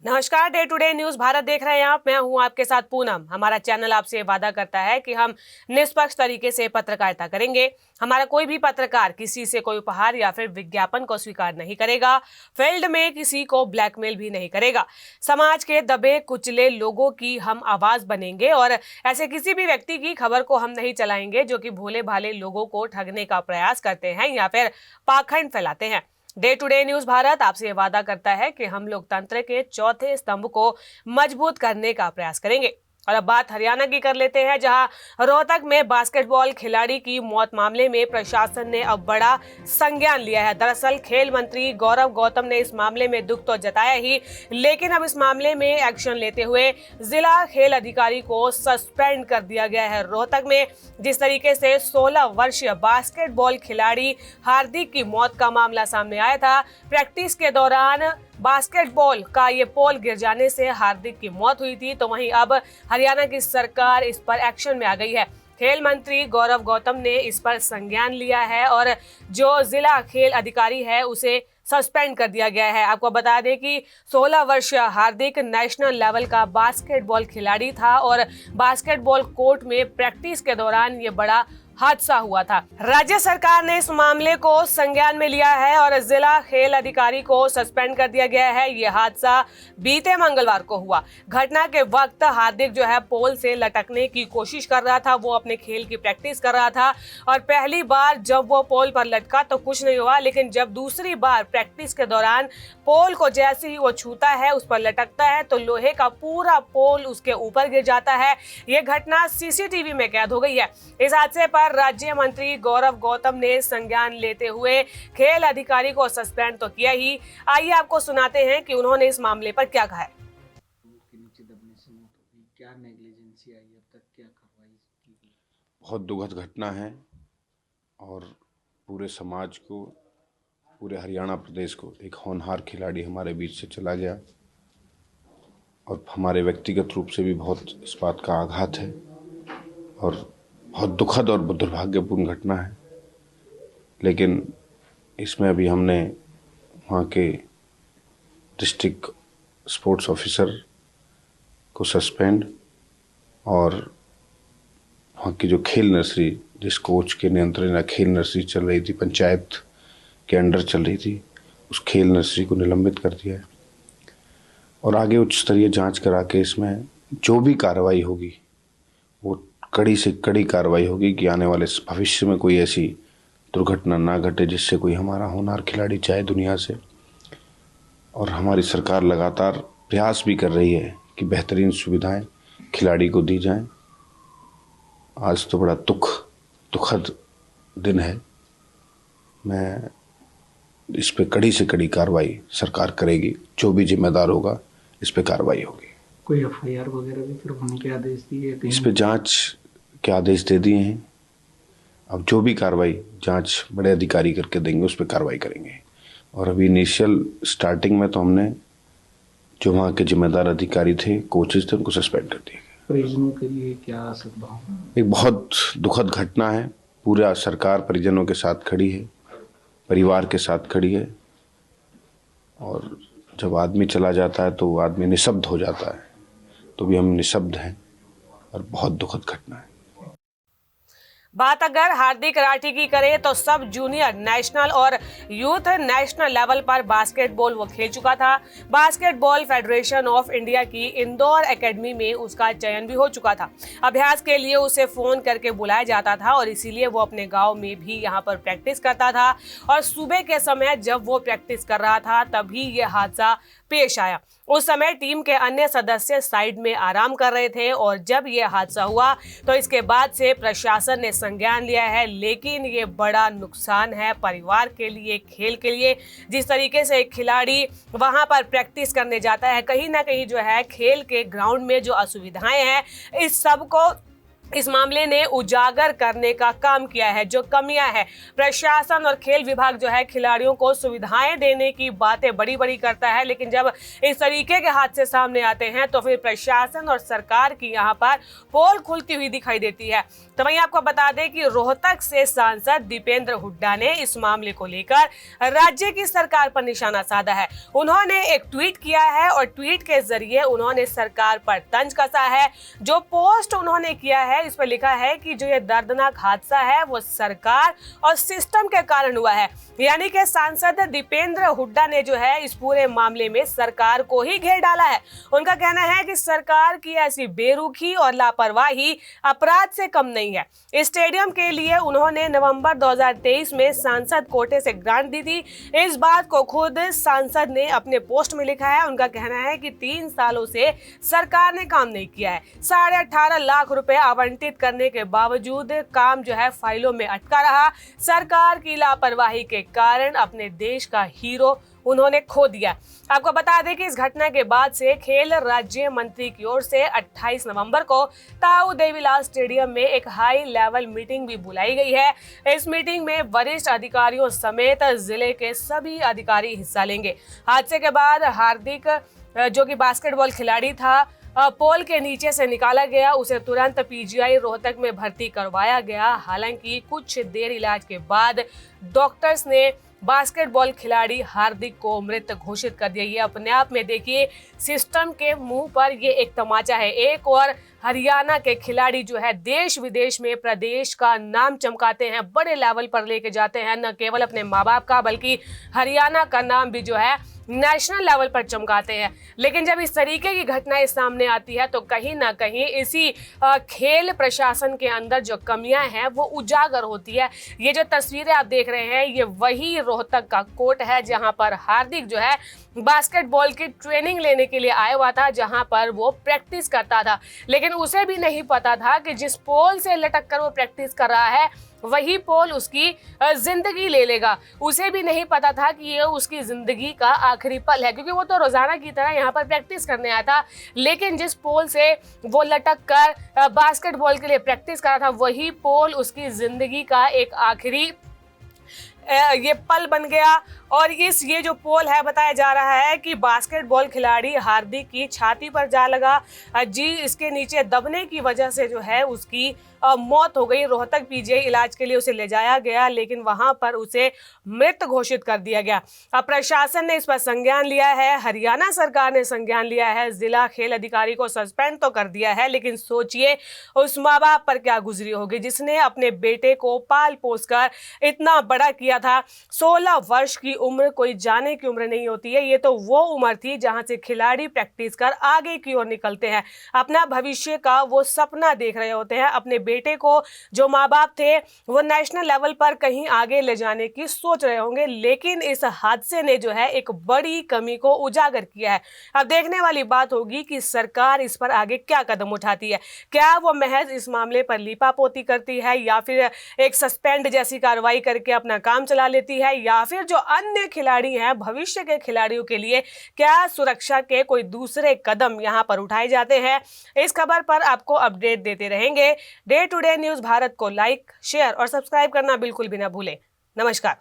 नमस्कार, day today news Bharat देख रहे हैं आप। मैं हूं आपके साथ पूनम। हमारा चैनल आपसे वादा करता है कि हम निष्पक्ष तरीके से पत्रकारिता करेंगे। हमारा कोई भी पत्रकार किसी से कोई उपहार या फिर विज्ञापन को स्वीकार नहीं करेगा। फील्ड में किसी को ब्लैकमेल भी नहीं करेगा। समाज के दबे कुचले लोगों की हम आवाज बनेंगे और ऐसे किसी भी व्यक्ति की खबर को हम नहीं चलाएंगे जो कि भोले भाले लोगों को ठगने का प्रयास करते हैं या फिर पाखंड फैलाते हैं। डे टुडे न्यूज भारत आपसे ये वादा करता है कि हम लोकतंत्र के चौथे स्तंभ को मजबूत करने का प्रयास करेंगे। और अब बात हरियाणा की कर लेते हैं, जहां रोहतक में बास्केटबॉल खिलाड़ी की मौत मामले में प्रशासन ने अब बड़ा संज्ञान लिया है। दरअसल खेल मंत्री गौरव गौतम ने इस मामले में दुख तो जताया ही, लेकिन अब इस मामले में एक्शन लेते हुए जिला खेल अधिकारी को सस्पेंड कर दिया गया है। रोहतक में जिस तरीके से 16 वर्षीय बास्केटबॉल खिलाड़ी हार्दिक की मौत का मामला सामने आया था, प्रैक्टिस के दौरान बास्केटबॉल का ये पोल गिर जाने से हार्दिक की मौत हुई थी, तो वहीं अब हरियाणा की सरकार इस पर एक्शन में आ गई है। खेल मंत्री गौरव गौतम ने इस पर संज्ञान लिया है और जो जिला खेल अधिकारी है उसे सस्पेंड कर दिया गया है। आपको बता दें कि 16 वर्षीय हार्दिक नेशनल लेवल का बास्केटबॉल खिलाड़ी था और बास्केटबॉल कोर्ट में प्रैक्टिस के दौरान ये बड़ा हादसा हुआ था। राज्य सरकार ने इस मामले को संज्ञान में लिया है और जिला खेल अधिकारी को सस्पेंड कर दिया गया है। ये हादसा बीते मंगलवार को हुआ। घटना के वक्त हार्दिक जो है पोल से लटकने की कोशिश कर रहा था। वो अपने खेल की प्रैक्टिस कर रहा था और पहली बार जब वो पोल पर लटका तो कुछ नहीं हुआ, लेकिन जब दूसरी बार प्रैक्टिस के दौरान पोल को जैसे ही वो छूता है, उस पर लटकता है, तो लोहे का पूरा पोल उसके ऊपर गिर जाता है। ये घटना सीसीटीवी में कैद हो गई है। इस हादसे पर राज्य मंत्री गौरव गौतम ने संज्ञान लेते हुए खेल अधिकारी को सस्पेंड तो किया ही। आइए आपको सुनाते हैं कि उन्होंने इस मामले पर क्या कहा है। नीचे दबने से मौत हो गई, क्या नेग्लिजेंसी आई अब तक, क्या कार्रवाई की गई? बहुत दुखद घटना है और पूरे समाज को, पूरे हरियाणा प्रदेश को एक होनहार खिलाड़ी हमारे बीच से चला गया और हमारे व्यक्तिगत रूप से भी बहुत इस बात का आघात है और बहुत दुखद और दुर्भाग्यपूर्ण घटना है। लेकिन इसमें अभी हमने वहाँ के डिस्ट्रिक्ट स्पोर्ट्स ऑफिसर को सस्पेंड और वहाँ की जो खेल नर्सरी, जिस कोच के नियंत्रण में खेल नर्सरी चल रही थी, पंचायत के अंडर चल रही थी, उस खेल नर्सरी को निलंबित कर दिया है और आगे उच्च स्तरीय जांच करा के इसमें जो भी कार्रवाई होगी वो कड़ी से कड़ी कार्रवाई होगी कि आने वाले भविष्य में कोई ऐसी दुर्घटना ना घटे जिससे कोई हमारा होनहार खिलाड़ी जाए दुनिया से। और हमारी सरकार लगातार प्रयास भी कर रही है कि बेहतरीन सुविधाएं खिलाड़ी को दी जाएं। आज तो बड़ा दुखद दिन है। मैं इस पे कड़ी से कड़ी कार्रवाई सरकार करेगी, जो भी जिम्मेदार होगा इस पे कार्रवाई होगी। कोई एफआईआर वगैरह भी फिर होने के आदेश दिए? इस पे जांच के आदेश दे दिए हैं। अब जो भी कार्रवाई जांच बड़े अधिकारी करके देंगे उस पर कार्रवाई करेंगे। और अभी इनिशियल स्टार्टिंग में तो हमने जो वहाँ के जिम्मेदार अधिकारी थे, कोचेस थे, उनको सस्पेंड कर दिया गया। परिजनों के लिए क्या सद्भावना? एक बहुत दुखद घटना है। पूरा सरकार परिजनों के साथ खड़ी है, परिवार के साथ खड़ी है और जब आदमी चला जाता है तो वो आदमी निशब्द हो जाता है, तो भी हम निशब्द हैं और बहुत दुखद घटना है। बात अगर हार्दिक राठी की करें तो सब जूनियर, नेशनल और यूथ नेशनल लेवल पर बास्केटबॉल वो खेल चुका था। बास्केटबॉल फेडरेशन ऑफ इंडिया की इंदौर एकेडमी में उसका चयन भी हो चुका था। अभ्यास के लिए उसे फोन करके बुलाया जाता था और इसीलिए वो अपने गांव में भी यहाँ पर प्रैक्टिस करता था। और सुबह के समय जब वो प्रैक्टिस कर रहा था तभी ये हादसा पेश आया। उस समय टीम के अन्य सदस्य साइड में आराम कर रहे थे और जब ये हादसा हुआ तो इसके बाद से प्रशासन ने संज्ञान लिया है। लेकिन ये बड़ा नुकसान है परिवार के लिए, खेल के लिए। जिस तरीके से एक खिलाड़ी वहां पर प्रैक्टिस करने जाता है, कहीं ना कहीं जो है खेल के ग्राउंड में जो असुविधाएं हैं, इस सब को इस मामले ने उजागर करने का काम किया है। जो कमियां हैं, प्रशासन और खेल विभाग जो है खिलाड़ियों को सुविधाएं देने की बातें बड़ी बड़ी करता है, लेकिन जब इस तरीके के हादसे सामने आते हैं तो फिर प्रशासन और सरकार की यहां पर पोल खुलती हुई दिखाई देती है। तो वहीं आपको बता दें कि रोहतक से सांसद दीपेंद्र हुड्डा ने इस मामले को लेकर राज्य की सरकार पर निशाना साधा है। उन्होंने एक ट्वीट किया है और ट्वीट के जरिए उन्होंने सरकार पर तंज कसा है। जो पोस्ट उन्होंने किया है इस पर लिखा है कि जो ये दर्दनाक हादसा है वो सरकार और सिस्टम के कारण हुआ है। यानी कि सांसद दीपेंद्र हुड्डा ने जो है इस पूरे मामले में सरकार को ही घेर डाला है। उनका कहना है कि सरकार की ऐसी बेरुखी और लापरवाही अपराध से कम नहीं है। स्टेडियम के लिए उन्होंने नवंबर 2023 में सांसद कोटे से ग्रांट दी थी। इस बात को खुद सांसद ने अपने पोस्ट में लिखा है। उनका कहना है कि 3 सालों से सरकार ने काम नहीं किया है। 18.5 लाख रुपए आवंटित करने के बावजूद काम जो है फाइलों में अटका रहा। सरकार की लापरवाही के कारण अपने देश का हीरो उन्होंने खो दिया। आपको बता दें कि इस घटना के बाद से खेल राज्य मंत्री की ओर से 28 नवंबर को ताऊ देवीलाल स्टेडियम में एक हाई लेवल मीटिंग भी बुलाई गई है। इस मीटिंग में वरिष्ठ अधिकारियों समेत जिले के सभी अधिकारी हिस्सा लेंगे। हादसे के बाद हार्दिक जो कि बास्केटबॉल खिलाड़ी था, पोल के नीचे से निकाला गया। उसे तुरंत पीजीआई रोहतक में भर्ती करवाया गया। हालांकि कुछ देर इलाज के बाद डॉक्टर्स ने बास्केटबॉल खिलाड़ी हार्दिक को मृत घोषित कर दिया। ये अपने आप में देखिए सिस्टम के मुंह पर ये एक तमाचा है। एक और हरियाणा के खिलाड़ी जो है देश विदेश में प्रदेश का नाम चमकाते हैं, बड़े लेवल पर लेके जाते हैं, न केवल अपने माँ बाप का बल्कि हरियाणा का नाम भी जो है नेशनल लेवल पर चमकाते हैं। लेकिन जब इस तरीके की घटनाएं सामने आती है तो कहीं ना कहीं इसी खेल प्रशासन के अंदर जो कमियां हैं वो उजागर होती है। ये जो तस्वीरें आप देख रहे हैं ये वही रोहतक का कोर्ट है जहां पर हार्दिक जो है बास्केटबॉल की ट्रेनिंग लेने के लिए आया हुआ था, जहां पर वो प्रैक्टिस करता था। लेकिन उसे भी नहीं पता था कि जिस पोल से लटक कर वो प्रैक्टिस कर रहा है वही पोल उसकी जिंदगी ले लेगा। उसे भी नहीं पता था कि ये उसकी जिंदगी का आखिरी पल है, क्योंकि वो तो रोजाना की तरह यहाँ पर प्रैक्टिस करने आया था। लेकिन जिस पोल से वो लटक कर बास्केटबॉल के लिए प्रैक्टिस कर रहा था वही पोल उसकी जिंदगी का एक आखिरी ये पल बन गया। और ये जो पोल है बताया जा रहा है कि बास्केटबॉल खिलाड़ी हार्दिक की छाती पर जा लगा। जी इसके नीचे दबने की वजह से जो है उसकी मौत हो गई। रोहतक पीजीआई इलाज के लिए उसे ले जाया गया, लेकिन वहां पर उसे मृत घोषित कर दिया गया। अब प्रशासन ने इस पर संज्ञान लिया है, हरियाणा सरकार ने संज्ञान लिया है, जिला खेल अधिकारी को सस्पेंड तो कर दिया है। लेकिन सोचिए उस माँ बाप पर क्या गुजरी होगी जिसने अपने बेटे को पाल पोस कर इतना बड़ा किया था। 16 वर्ष की उम्र कोई जाने की उम्र नहीं होती है। ये तो वो उम्र थी जहां से खिलाड़ी प्रैक्टिस कर आगे की ओर निकलते हैं, अपना भविष्य का वो सपना देख रहे होते हैं। अपने बेटे को जो माँ बाप थे वो नेशनल लेवल पर कहीं आगे ले जाने की सोच रहे होंगे, लेकिन इस हादसे ने जो है एक बड़ी कमी को उजागर किया है। अब देखने वाली बात होगी कि सरकार इस पर आगे क्या कदम उठाती है। क्या वो महज इस मामले पर लीपापोती करती है या फिर एक सस्पेंड जैसी कार्रवाई करके अपना काम चला लेती है, या फिर जो अन्य खिलाड़ी हैं भविष्य के खिलाड़ियों के लिए क्या सुरक्षा के कोई दूसरे कदम यहां पर उठाए जाते हैं। इस खबर पर आपको अपडेट देते रहेंगे। Day to day news Bharat को लाइक, शेयर और सब्सक्राइब करना बिल्कुल भी ना भूलें। नमस्कार।